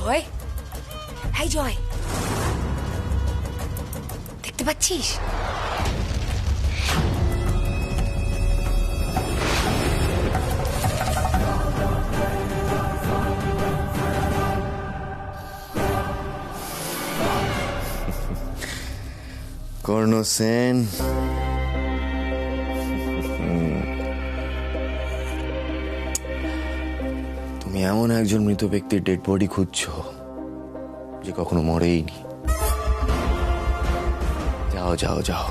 জয়, high জয়, দেখতে পাচ্ছিস? কর্ণ সেন, তুমি এমন একজন মৃত ব্যক্তির ডেড বডি খুঁজছো যে কখনো মরেইনি। যাও যাও যাও,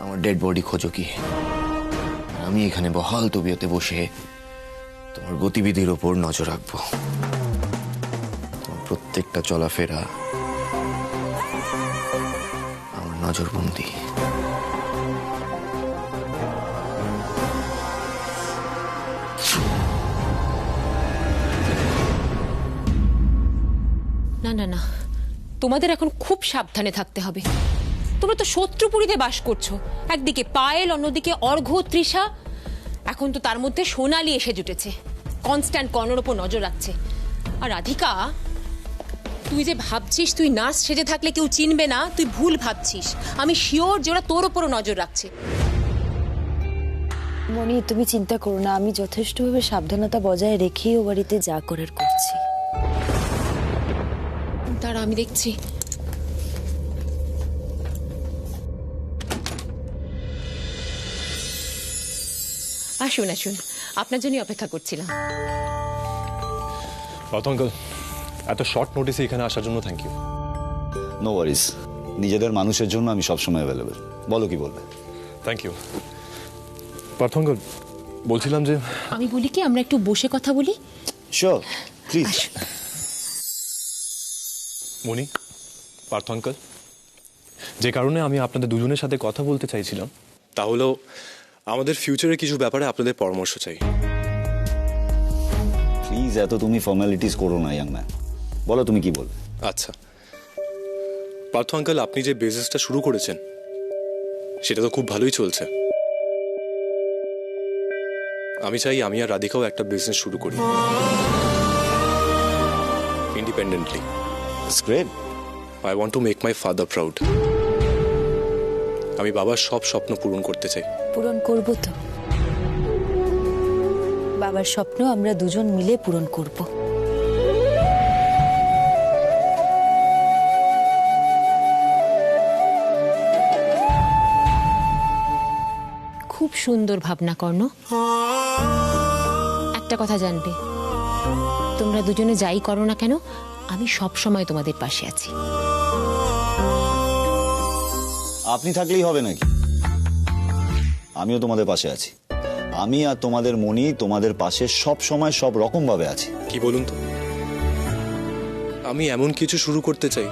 আমার ডেড বডি খোঁজো কি, আমি এখানে বহাল তবিয়তে বসে তোমার গতিবিধির ওপর নজর রাখবো। তোমার প্রত্যেকটা চলাফেরা আমার নজরবন্দি। না না না, তোমাদের এখন খুব সাবধানে থাকতে হবে। তোমরা তো শত্রুপুরীতে বাস করছো, একদিকে পায়েল, অন্যদিকে অর্ঘ্য, তৃষা, এখন তো তার মধ্যে সোনালি এসে জুটেছে, কনস্ট্যান্ট কর্ণর ওপর নজর রাখছে। আর রাধিকা, তুই যে ভাবছিস তুই নার্স সেজে থাকলে কেউ চিনবে না, তুই ভুল ভাবছিস। আমি শিওর যে ওরা তোর ওপরও নজর রাখছে। মনি, তুমি চিন্তা করো না, আমি যথেষ্টভাবে সাবধানতা বজায় রেখেই ও বাড়িতে যা করার করছি। দাঁড়া, আমি দেখছি। আসুন আসুন, আপনার জন্যই অপেক্ষা করছিলাম। অঙ্কল, এত শর্ট নোটিসে এখানে আসার জন্য থ্যাংক ইউ। নো ওয়ারিজ, নিজেদের মানুষের জন্য আমি সবসময় অ্যাভেলেবেল। বলো কি বলবে? Thank you. অঙ্কল, বলছিলাম যে আমি বলি কি, আমরা একটু বসে কথা বলি? Sure, please. Moni, Partha uncle, যে কারণে আমি আপনাদের দুজনের সাথে কথা বলতে চাইছিলাম তা হলো আমাদের ফিউচারের কিছু ব্যাপারে আপনাদের পরামর্শ চাই। প্লিজ এত তুমি ফর্মালিটিস করো না ইয়াং ম্যান, বলো তুমি কি বলবে। আচ্ছা পার্থ আঙ্কল, আপনি যে বিজনেসটা শুরু করেছেন সেটা তো খুব ভালোই চলছে। আমি চাই আমি আর রাধিকাও একটা বিজনেস শুরু করি independently. It's great. I want to make my father proud. আমি বাবার সব স্বপ্ন পূরণ করতে চাই। পূরণ করব তো, বাবার স্বপ্ন আমরা দুজন মিলে পূরণ করব। খুব সুন্দর ভাবনা কর্ণ। একটা কথা জানবে, তোমরা দুজনে যাই করো না কেন, আমি সব সময় তোমাদের পাশে আছি। আপনি থাকলেই হবে নাকি? আমিও তোমাদের পাশে আছি। আমি আর তোমাদের মনি তোমাদের পাশে সব সময় সব রকম ভাবে আছি। কি বলুন তো, আমি এমন কিছু শুরু করতে চাই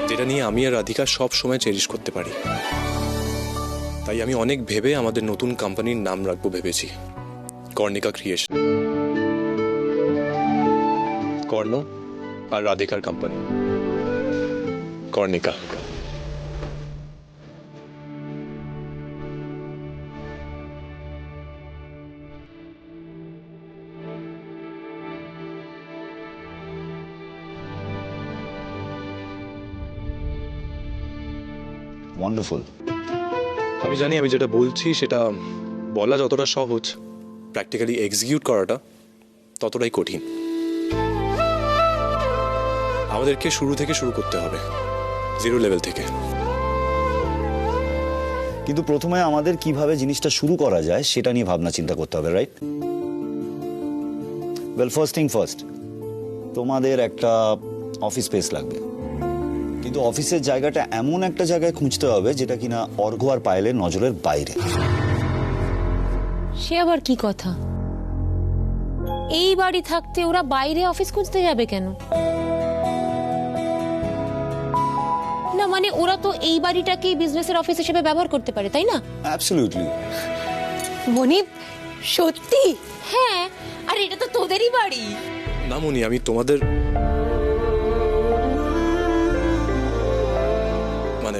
যেটা নিয়ে আমি আর রাধিকা সব সময় চেরিশ করতে পারি। তাই আমি অনেক ভেবে আমাদের নতুন কোম্পানির নাম রাখবো ভেবেছি, কর্ণিকা ক্রিয়েশন। কর্ণ আর রাধিকার কোম্পানি, কর্ণিকা। ওয়ান্ডারফুল। আমি জানি আমি যেটা বলছি সেটা বলা যতটা সহজ, প্র্যাকটিক্যালি এক্সিকিউট করাটা ততটাই কঠিন। আমাদেরকে শুরু থেকে শুরু করতে হবে, জিরো লেভেল থেকে। কিন্তু প্রথমে আমাদের কিভাবে জিনিসটা শুরু করা যায় সেটা নিয়ে ভাবনা চিন্তা করতে হবে, right? Well, first thing first, তোমাদের একটা অফিস স্পেস লাগবে। কিন্তু অফিসের জায়গাটা এমন একটা জায়গায় খুঁজতে হবে যেটা কিনা অর্ঘ্য আর পায়েলের নজরের বাইরে। সে আবার কি কথা? এই বাড়ি থাকতে ওরা বাইরে অফিস খুঁজতে যাবে কেন? না মানে ওরা তো এই বাড়িটাকে বিজনেসের অফিস হিসেবে ব্যবহার করতে পারে, তাই না? অ্যাবসলিউটলি। মনি, সত্যি? হ্যাঁ, আর এটা তো তোদেরই বাড়ি। না মনি, আমি তোমাদের মানে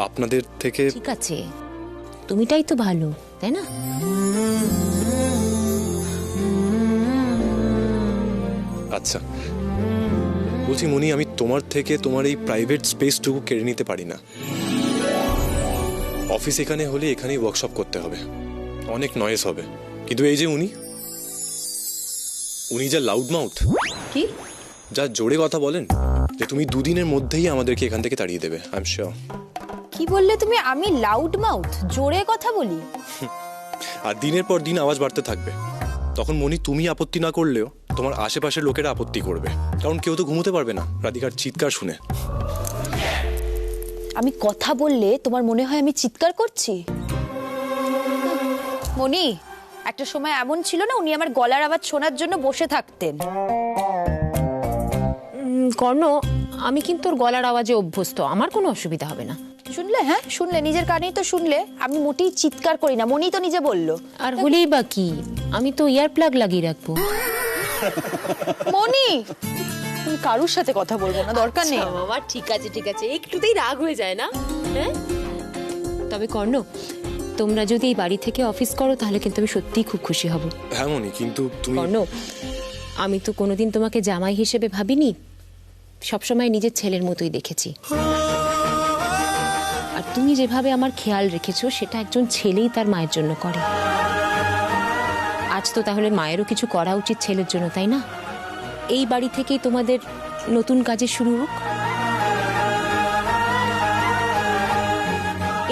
আপনাদের থেকে। ঠিক আছে, তুমিটাই তো ভালো, তাই না? আচ্ছা বলছি মনি, আমি তোমার থেকে তোমার এই প্রাইভেট স্পেসটুকু কেড়ে নিতে পারি না। অফিস এখানে হলে এখানেই ওয়ার্কশপ করতে হবে, অনেক নয়েজ হবে। কিন্তু এই যে উনি যা লাউড মাউথ, কি যা জোরে কথা বলেন, যে তুমি দুদিনের মধ্যেই আমাদেরকে এখান থেকে তাড়িয়ে দেবে, আই এম শিওর। কি বললে তুমি? আমি লাউড মাউথ, জোরে কথা বলি? আর দিনের পর দিন আওয়াজ বাড়তে থাকবে, তখন মনি তুমি আপত্তি না করলেও তোমার আশেপাশের লোকেরা আপত্তি করবে, কারণ কেউ তো ঘুমোতে পারবে না রাধিকার চিৎকার শুনে। আমি কথা বললে তোমার মনে হয় আমি চিৎকার করছি? মনি, একটা সময় এমন ছিল না, উনি আমার গলার আওয়াজ শোনার জন্য বসে থাকতেন। কর্ণ, আমি কিন্তু ওর গলার আওয়াজে অভ্যস্ত, আমার কোনো অসুবিধা হবে না। শুনলে? হ্যাঁ শুনলে, নিজের কানেই তো শুনলে। আমি মোটেই চিৎকার করি না, মনি তো নিজে বললো। আর হলেই বা কি, আমি তো ইয়ার প্লাগ লাগিয়ে রাখবো। মনি, তুমি কারুর সাথে কথা বলবো না, দরকার নেই। বাবা ঠিক আছে ঠিক আছে, একটুতেই রাগ হয়ে যায় না? হ্যাঁ, তবে কর্ণ, তোমরা যদি এই বাড়ি থেকে অফিস করো তাহলে কিন্তু আমি সত্যিই খুব খুশি হব। হ্যাঁ মনি, কিন্তু তুমি কর্ণ, আমি তো কোনোদিন তোমাকে জামাই হিসেবে ভাবিনি, সবসময় নিজের ছেলের মতোই দেখেছি। আর তুমি যেভাবে আমার খেয়াল রেখেছো সেটা একজন ছেলেই তার মায়ের জন্য করে। আজ তো তাহলে মায়েরও কিছু করা উচিত ছেলের জন্য, তাই না? এই বাড়ি থেকেই তোমাদের নতুন কাজের শুরু হোক।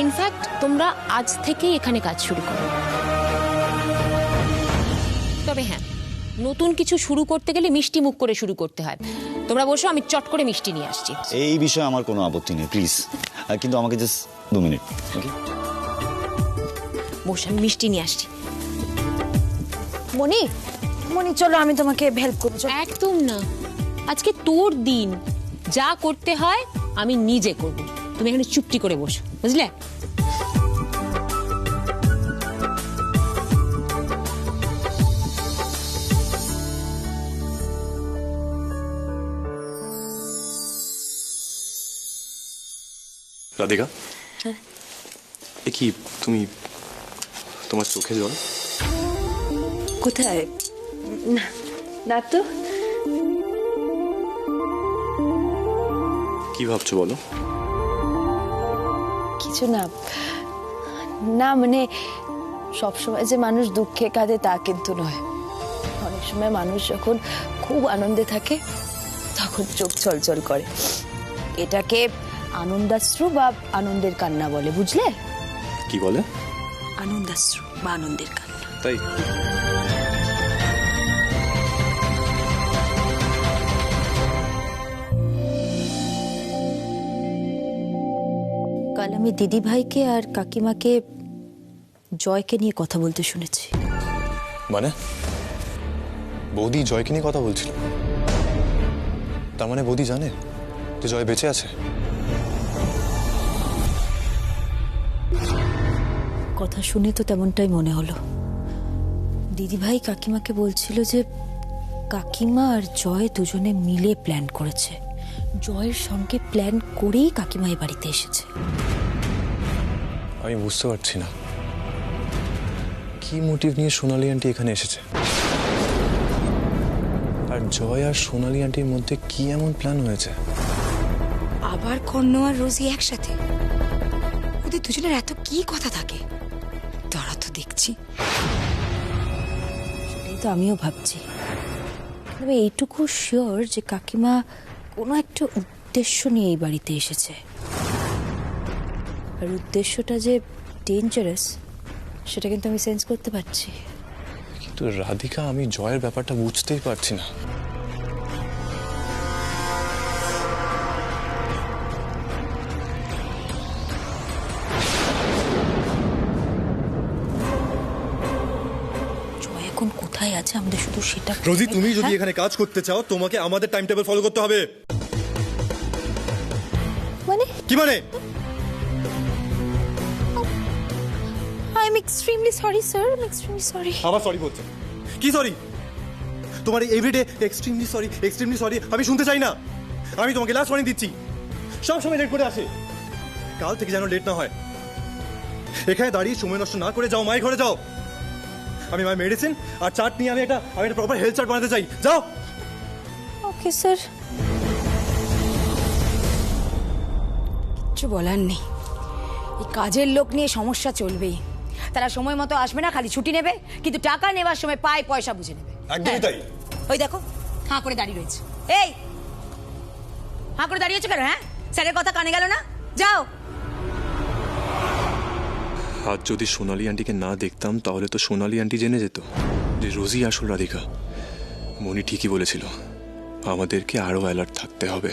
ইনফ্যাক্ট তোমরা আজ থেকেই এখানে কাজ শুরু করো। তবে হ্যাঁ, নতুন কিছু শুরু করতে গেলে মিষ্টি মুখ করে শুরু করতে হয়। তোমরা বসো, আমি চট করে মিষ্টি নিয়ে আসছি। এই বিষয়ে আমার কোনো আপত্তি নেই, প্লিজ, কিন্তু আমাকে জাস্ট 2 মিনিট। ওকে, বসো, আমি মিষ্টি নিয়ে আসছি। মনি, মনি চলো আমি তোমাকে হেল্প করবো। একদম না, আজকে তোর দিন, যা করতে হয় আমি নিজে করব। তুমি এখানে চুপটি করে বসো, বুঝলে? রাধিকা, এ কি তুমি, তোমার চোখে জল? কোথায়? না তো। কি ভাবছো বলো? কিছু না, না মানে সবসময় যে মানুষ দুঃখে কাঁদে তা কিন্তু নয়। অনেক সময় মানুষ যখন খুব আনন্দে থাকে তখন চোখ ছলছল করে। এটাকে আনন্দাশ্রু বা আনন্দের কান্না বলে, বুঝলে? কি বলে? আনন্দাশ্রু বা আনন্দের কান্না। তাই? কাল আমি দিদি ভাইকে আর কাকিমাকে জয়কে নিয়ে কথা বলতে শুনেছি। মানে বৌদি জয়কে নিয়ে কথা বলছিল? তার মানে বৌদি জানে যে জয় বেঁচে আছে? কথা শুনে তো তেমনটাই মনে হলো। দিদি ভাই কাকিমাকে বলছিল যে কাকিমা আর জয় দুজনে মিলে প্ল্যান করেছে। জয়ের সঙ্গে প্ল্যান করেই কাকিমা এই বাড়িতে এসেছে। আমি বুঝতে পারছি না কি মোটিভ নিয়ে সোনালী আন্টি এখানে এসেছে, আর জয় আর সোনালী আন্টির মধ্যে কি এমন প্ল্যান হয়েছে? আবার কর্ণ আর রোজি একসাথে? ওদের দুজনের এত কি কথা থাকে? তারা তো দেখছি। সেটাই তো আমিও ভাবছি। তবে এইটুকু শিওর যে কাকিমা কোনো একটা উদ্দেশ্য নিয়ে এই বাড়িতে এসেছে। আর উদ্দেশ্যটা যে ডেঞ্জারাস সেটা কিন্তু আমি সেন্স করতে পারছি। কিন্তু রাধিকা, আমি জয়ের ব্যাপারটা বুঝতেই পারছি না। জয় এখন কোথায় আছে আমাদের শুধু সেটা। রোজি, তুমি যদি এখানে কাজ করতে চাও তোমাকে আমাদের টাইম টেবিল ফলো করতে হবে। মানে কি মানে? I am extremely sorry sir, I am extremely sorry. আবার সরি বলছো? কি সরি? তোমার এভরিডে এক্সট্রিমলি সরি আমি শুনতে চাই না। আমি তোমাকে লাস্ট ওয়ার্নিং দিচ্ছি, সব সময় লেট করে আসে। কাল থেকে যেন লেট না হয়। এখানে দাঁড়িয়ে সময় নষ্ট না করে যাও, মায়ের ঘরে যাও। আমি মায়ের মেডিসিন আর চার্ট নিয়ে আমি একটা প্রপার হেলথ চার্ট বানাতে চাই। যাও। Okay sir. কিছু বলার নেই, এই কাজের লোক নিয়ে সমস্যা চলবেই। তারা সময় মতো আসবে না, খালি ছুটি নেবে, কিন্তু টাকা নেবার সময় পায় পয়সা বুঝে নেবে। একদমই তাই। ওই দেখো হাঁ করে দাঁড়িয়ে রয়েছে। এই হাঁ করে দাঁড়িয়েছো কেন? হ্যাঁ, স্যারের কথা কানে গেল না? যাও। আজ যদি সোনালি আন্টিকে না দেখতাম তাহলে তো সোনালি আন্টি জেনে যেত যে রোজই আসল রাধিকা। মনি ঠিকই বলেছিল, আমাদেরকে আরো অ্যালার্ট থাকতে হবে।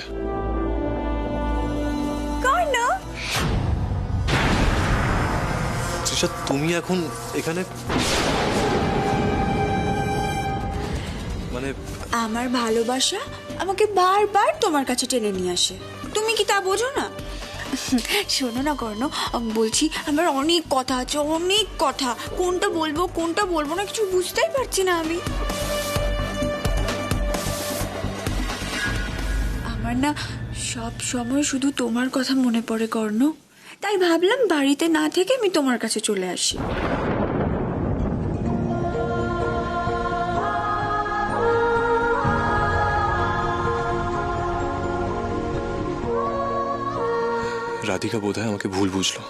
তৃষা, তুমি এখন এখানে মানে আমার ভালোবাসা আমাকে বারবার তোমার কাছে টেনে নিয়ে আসে, তুমি কি তা বোঝো না? শোনো না কর্ণ, বলছি আমার অনেক কথা আছে, অনেক কথা। কোনটা বলবো না কিছু বুঝতেই পারছি না আমি। আমার না সব সময় শুধু তোমার কথা মনে পড়ে কর্ণ, তাই ভাবলাম বাড়িতে না থেকে আমি তোমার কাছে চলে আসি। রাধিকা বোধহয় আমাকে ভুল বুঝলো।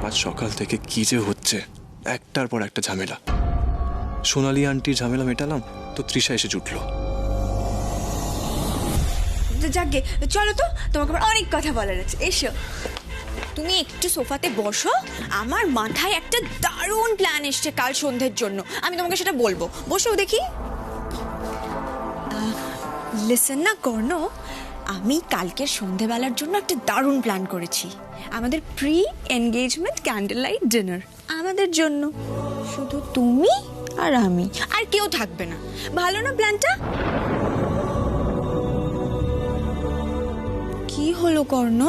আজ সকাল থেকে কি যে হচ্ছে, একটার পর একটা ঝামেলা। সোনালি আন্টির ঝামেলা মেটালাম তো তৃষা এসে জুটলো। যাকে চলো তো, তোমাকে আমার অনেক কথা বলার আছে, এসো। তুমি একটু সোফাতে বসো, আমার মাথায় একটা দারুণ প্ল্যান এসছে কাল সন্ধ্যের জন্য, আমি তোমাকে সেটা বলবো। বসো দেখি। লিসেন না কর্ণ, আমি কালকের সন্ধ্যেবেলার জন্য একটা দারুণ প্ল্যান করেছি। আমাদের pre engagement candle light dinner, আমাদের জন্য, শুধু তুমি আর আমি, আর কেউ থাকবে না। ভালো না প্ল্যানটা? কি হলো কর্ণ,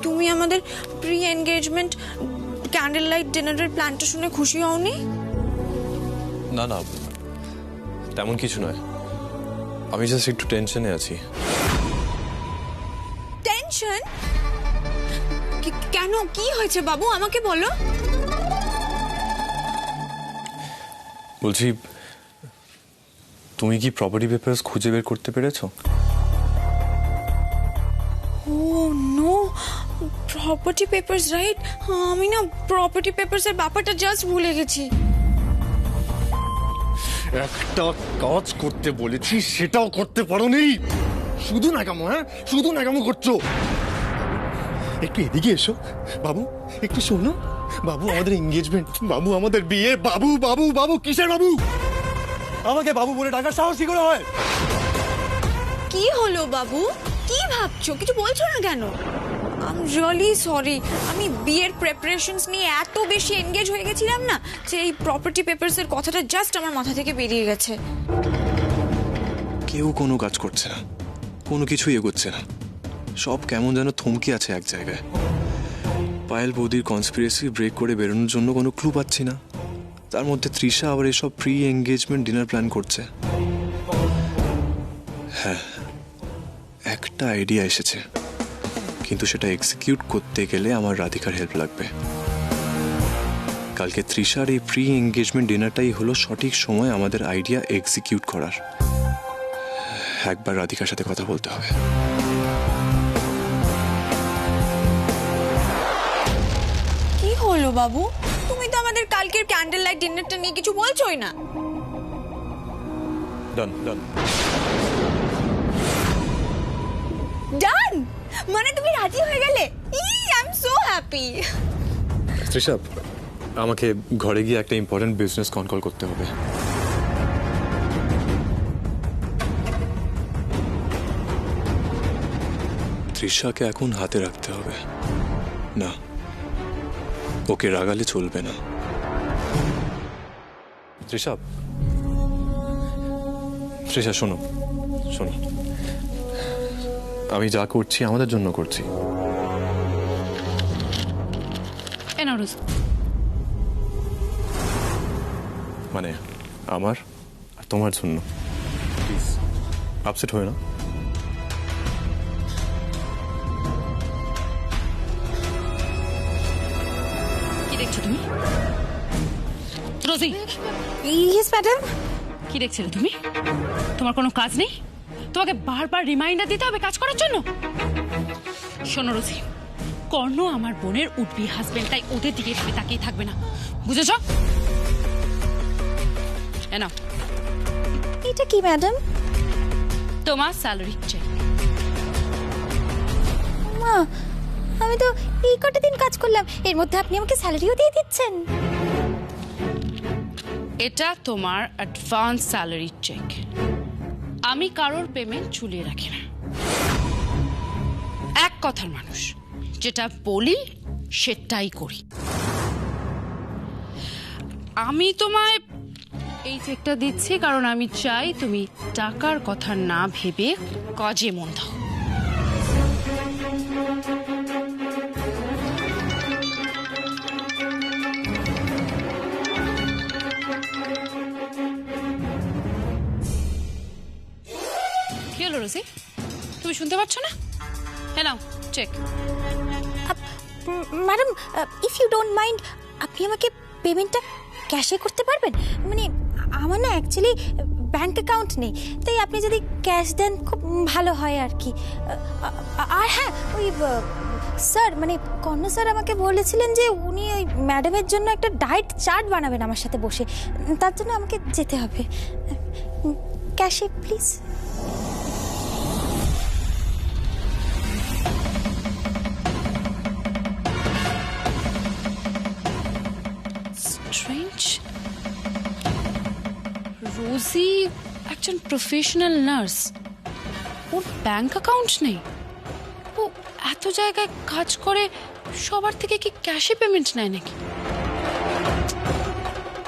তুমি আমাদের প্রি এনগেজমেন্ট ক্যান্ডেল লাইট ডিনারের প্ল্যানটা শুনে খুশি হওনি? না না, তেমন কিছু নয়, আমি জাস্ট একটু টেনশনে আছি। টেনশন? কেন, কি হয়েছে বাবু, আমাকে বলো। বলছি, তুমি কি প্রপার্টি পেপারস খুঁজে বের করতে পেরেছো? ও নো, প্রপার্টি পেপারস, রাইট। আমি না প্রপার্টি পেপারসের ব্যাপারটা জাস্ট ভুলে গেছি। একটা কাজ করতে বলেছি সেটাও করতে পারোনি, শুধু নাকামো। হ্যাঁ, শুধু নাকামো করছো। একটু এদিকে এসো বাবু, একটু শোনো বাবু, আমাদের এঙ্গেজমেন্ট, বাবু আমাদের বিয়ে, বাবু বাবু বাবু কিসের বাবু? আমাকে বাবু বলে ডাকার সাহস কি করে হয়? কি হলো বাবু, কি ভাবছো, কিছু বলছো না কেন? আই এম রিয়েলি সরি, আমি বিয়ের প্রিপারেশনস নিয়ে এত বেশি এনগেজ হয়ে গেছিলাম না, যে এই প্রপার্টি পেপারসের কথাটা জাস্ট আমার মাথা থেকে বেরিয়ে গেছে। কেউ কোনো কাজ করছে না, কোনো কিছুই এগোচ্ছে না, সব কেমন যেন থমকে আছে এক জায়গায়। পায়েল বৌদির কনস্পিরেসি ব্রেক করে বেরোনোর জন্য কোনো ক্লু পাচ্ছি না। তার মধ্যে তৃষা আবার এসব প্রি এঙ্গেজমেন্ট ডিনার প্ল্যান করছে। হ্যাঁ, একটা আইডিয়া এসেছে, কিন্তু সেটা এক্সিকিউট করতে গেলে আমার রাধিকার হেল্প লাগবে। কালকে তৃষার এই প্রি এঙ্গেজমেন্ট ডিনারটাই হলো সঠিক সময় আমাদের আইডিয়া এক্সিকিউট করার। একবার রাধিকার সাথে কথা বলতে হবে। কি হলো বাবু, তুমি তো আমাদের কালকের ক্যান্ডেল লাইট ডিনারটা নিয়ে কিছু বলছোই না। ডান ডান ডান মানে তুমি রাজি হয়ে গেলে? I am so happy. Trisha, আমাকে ঘরে গিয়ে একটা ইম্পর্টেন্ট বিজনেস কল করতে হবে। তৃষাকে এখন হাতে রাখতে হবে, না ওকে রাগালে চলবে না। তৃষা, তৃষা শোনো শোনো, আমি যা করছি আমাদের জন্য করছি। মানে আমার আর তোমার জন্য। প্লিজ আপসেট হয়ে না। Yes madam. কি দেখছিলে তুমি? তোমার কোনো কাজ নেই? তোমাকে বারবার রিমাইন্ডার দিতে হবে কাজ করার জন্য? শোনো রোজি, কর্ণ আমার বোনের উঠবি হাজবেন্ড, তাই ওদের দিকে তুমি তাকিয়ে থাকবে না, বুঝেছ? না, এটা কি ম্যাডাম? তোমার স্যালারি চেক। মা, আমি তো এই কটা দিন কাজ করলাম, এর মধ্যে আপনি আমাকে স্যালারিও দিয়ে দিচ্ছেন? এটা তোমার অ্যাডভান্স স্যালারি চেক। আমি কারোর পেমেন্ট ঝুলিয়ে রাখি না। এক কথার মানুষ, যেটা বলি সেটাই করি। আমি তোমায় এই চেকটা দিচ্ছি কারণ আমি চাই তুমি টাকার কথা না ভেবে কাজে মন দাও। কি হলো রোজি, তুমি শুনতে পাচ্ছ না? হ্যাঁ নাও check. Madam, if you don't mind, আপনি আমাকে পেমেন্টটা ক্যাশে করতে পারবেন? মানে আমার না অ্যাকচুয়ালি ব্যাংক অ্যাকাউন্ট নেই, তাই আপনি যদি ক্যাশ দেন খুব ভালো হয় আর কি। আর হ্যাঁ, ওই স্যার মানে কর্ণ স্যার আমাকে বলেছিলেন যে উনি ওই ম্যাডামের জন্য একটা ডায়েট চার্ট বানাবেন আমার সাথে বসে, তার জন্য আমাকে যেতে হবে। ক্যাশে প্লিজ। স্ট্রেঞ্জ, রোজি একজন প্রফেশনাল নার্স, ওর ব্যাংক অ্যাকাউন্ট নেই, ও এত জায়গায় কাজ করে, সবার থেকে কি ক্যাশে পেমেন্ট নেয় নাকি?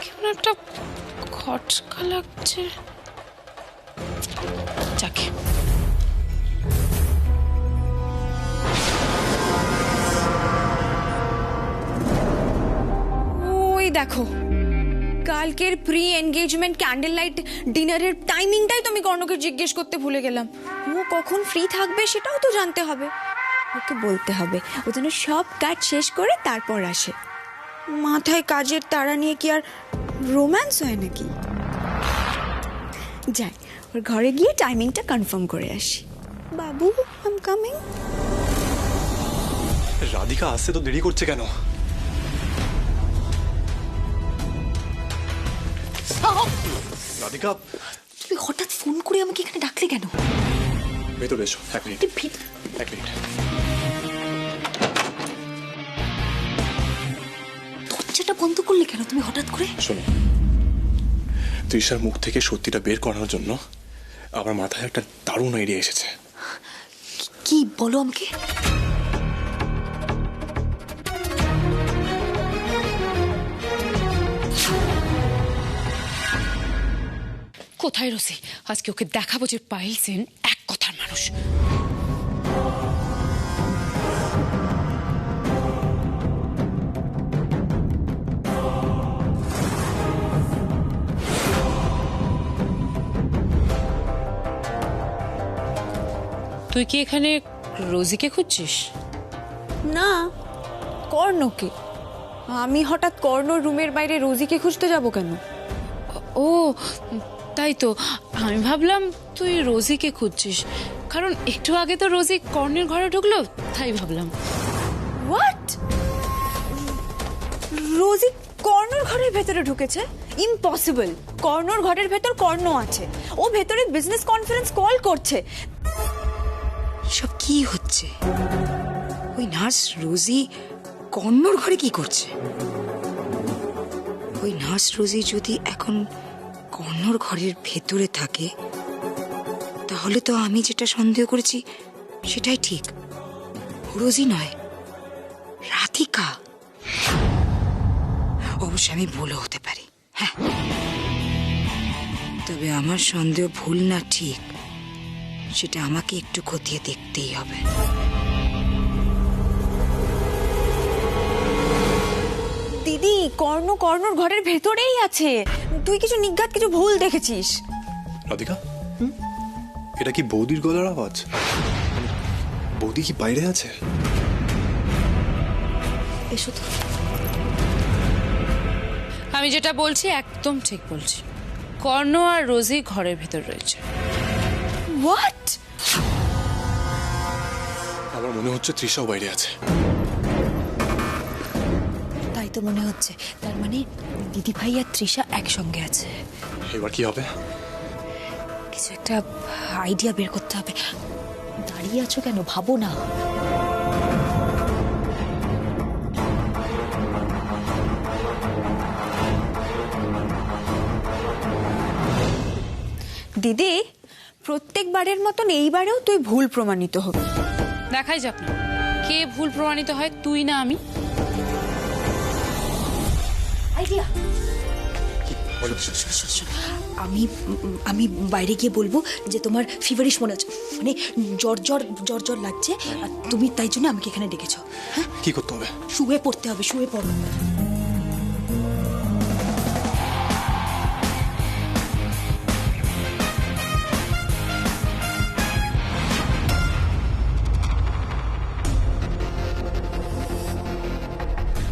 কেমন একটা খটকা লাগছে। যাকে ওই দেখো, কালকের প্রি এনগেজমেন্ট ক্যান্ডেল লাইট ডিনারের টাইমিংটাই তো আমি কর্ণকে জিজ্ঞেস করতে ভুলে গেলাম। ও কখন ফ্রি থাকবে সেটাও তো জানতে হবে, ওকে বলতে হবে ও যেন সব কাজ শেষ করে তারপর আসে। মাথায় কাজের তাড়া নিয়ে কি আর রোম্যান্স হয় নাকি? যাই, ওর ঘরে গিয়ে টাইমিংটা কনফার্ম করে আসি। বাবু, আই এম কামিং। রাধিকা আসতে তো দেরি করছে কেন? রাধিকা, তুই হঠাৎ ফোন করে আমাকে এখানে ডাকলে কেন? ভেতরে এসো, এক মিনিট। এক মিনিট। দরজাটা বন্ধ করলে কেন তুমি হঠাৎ করে? শোনো, তৃষার মুখ থেকে সত্যিটা বের করার জন্য আমার মাথায় একটা দারুণ আইডিয়া এসেছে। কি বলো আমাকে? কোথায় রোজি? আজকে ওকে দেখাবো যে পায়েল সেন এক কথার মানুষ। তুই কি এখানে রোজিকে খুঁজছিস? না, কর্ণকে। আমি হঠাৎ কর্ণর রুমের বাইরে রোজিকে খুঁজতে যাব কেন? ও তাই তো, আমি ভাবলাম তুই রোজিকে খুঁজছিস, কারণ একটু আগে তো রোজি কর্ণের ঘরে ঢুকলো, তাই ভাবলাম। হোয়াট? রোজি কর্ণর ঘরের ভেতরে ঢুকেছে? ইম্পসিবল। কর্ণর ঘরের ভেতর কর্ণ আছে, ও ভেতরে বিজনেস কনফারেন্স কল করছে। সব কি হচ্ছে? ওই নার্স রোজি কর্ণর ঘরে কি করছে? ওই নার্স রোজি যদি এখন কর্ণর ঘরের ভেতরে থাকে, তাহলে তো আমি যেটা সন্দেহ করেছি সেটাই ঠিক। রোজি নয়, রাধিকা। অবশ্য আমি ভুলও হতে পারি, হ্যাঁ, তবে আমার সন্দেহ ভুল না ঠিক সেটা আমাকে একটু খতিয়ে দেখতেই হবে। দিদি, কর্ণর ঘরের ভেতরেই আছে। তুই কিছু নিজ্ঞাত কিছু ভুল দেখেছিস। রাধিকা, এটা কি বৌদির গলার আওয়াজ? বৌদি কি বাইরে আছে? এসো তো। আমি যেটা বলছি একদম ঠিক বলছি, কর্ণ আর রোজি ঘরের ভেতর রয়েছে। হোয়াট? আমার মনে হচ্ছে তৃষাও বাইরে আছে। তাই তো মনে হচ্ছে, তার মানে দিদি ভাই আর তৃষা একসঙ্গে আছে। এবার কি হবে? কিছু একটা আইডিয়া বের করতে হবে। দাঁড়িয়ে আছো কেন, ভাবো না। দিদি, প্রত্যেকবারের মতন এইবারেও তুই ভুল প্রমাণিত হবি। দেখাই যাক না কে ভুল প্রমাণিত হয়, তুই না আমি। আইডিয়া। আমি আমি বাইরে গিয়ে বলবো যে তোমার ফিভারিশ মনে হচ্ছে, মানে জ্বর জ্বর জ্বর জ্বর লাগছে, আর তুমি তাই জন্য আমাকে এখানে ডেকেছো। হ্যাঁ, কি করতে হবে? শুয়ে পড়তে হবে, শুয়ে পড়ো।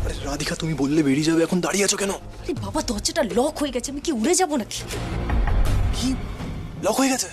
আরে রাধিকা, তুমি বললে বেরিয়ে যাবে, এখন দাঁড়িয়ে আছো কেন? আরে বাবা, দরজাটা লক হয়ে গেছে, আমি কি উড়ে যাবো নাকি? কি লক হয়ে গেছে?